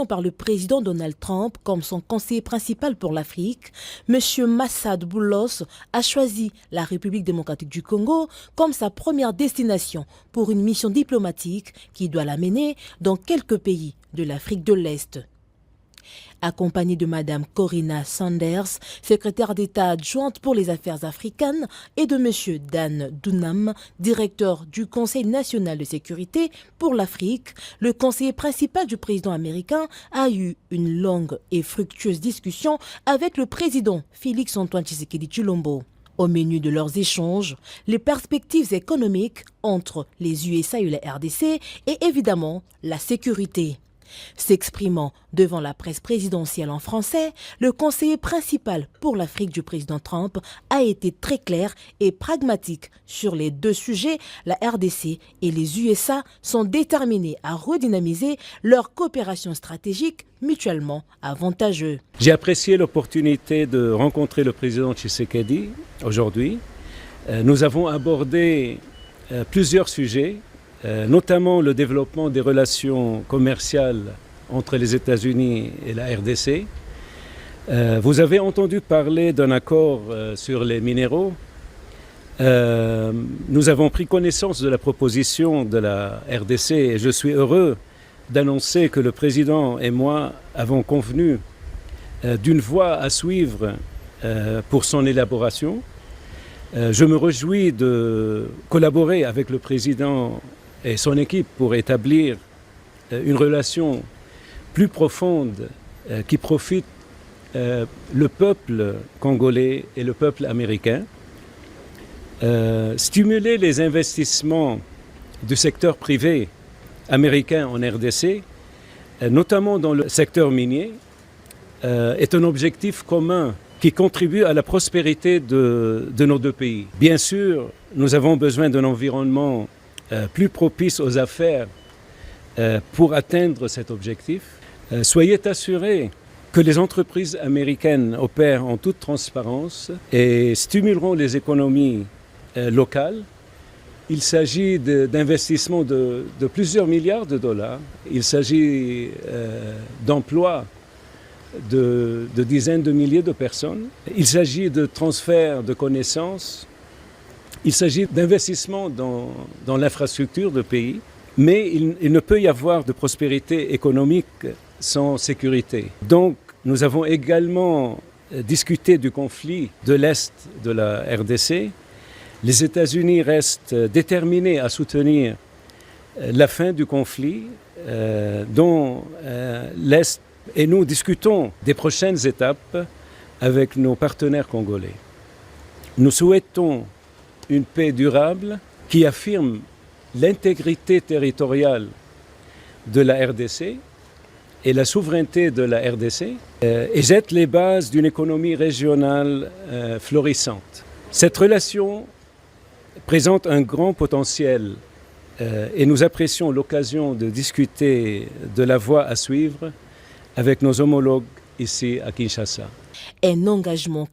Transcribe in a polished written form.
Par le président Donald Trump comme son conseiller principal pour l'Afrique, M. Massad Boulos a choisi la République démocratique du Congo comme sa première destination pour une mission diplomatique qui doit l'amener dans quelques pays de l'Afrique de l'Est. Accompagnée de Mme Corinna Sanders, secrétaire d'État adjointe pour les affaires africaines, et de M. Dan Dunham, directeur du Conseil national de sécurité pour l'Afrique, le conseiller principal du président américain a eu une longue et fructueuse discussion avec le président Félix-Antoine Tshisekedi Tshilombo. Au menu de leurs échanges, les perspectives économiques entre les USA et la RDC et évidemment la sécurité. S'exprimant devant la presse présidentielle en français, le conseiller principal pour l'Afrique du président Trump a été très clair et pragmatique sur les deux sujets. La RDC et les USA sont déterminés à redynamiser leur coopération stratégique mutuellement avantageuse. J'ai apprécié l'opportunité de rencontrer le président Tshisekedi aujourd'hui. Nous avons abordé plusieurs sujets, notamment le développement des relations commerciales entre les États-Unis et la RDC. Vous avez entendu parler d'un accord sur les minéraux. Nous avons pris connaissance de la proposition de la RDC et je suis heureux d'annoncer que le président et moi avons convenu d'une voie à suivre pour son élaboration. Je me réjouis de collaborer avec le président et son équipe pour établir une relation plus profonde qui profite le peuple congolais et le peuple américain. Stimuler les investissements du secteur privé américain en RDC, notamment dans le secteur minier, est un objectif commun qui contribue à la prospérité de nos deux pays. Bien sûr, nous avons besoin d'un environnement plus propice aux affaires pour atteindre cet objectif. Soyez assurés que les entreprises américaines opèrent en toute transparence et stimuleront les économies locales. Il s'agit d'investissements de plusieurs milliards de dollars. Il s'agit d'emplois de dizaines de milliers de personnes. Il s'agit de transferts de connaissances. Il s'agit d'investissements dans l'infrastructure du pays, mais il ne peut y avoir de prospérité économique sans sécurité. Donc, nous avons également discuté du conflit de l'Est de la RDC. Les États-Unis restent déterminés à soutenir la fin du conflit dont l'Est, et nous discutons des prochaines étapes avec nos partenaires congolais. Nous souhaitons une paix durable qui affirme l'intégrité territoriale de la RDC et la souveraineté de la RDC et jette les bases d'une économie régionale florissante. Cette relation présente un grand potentiel et nous apprécions l'occasion de discuter de la voie à suivre avec nos homologues ici à Kinshasa. Un engagement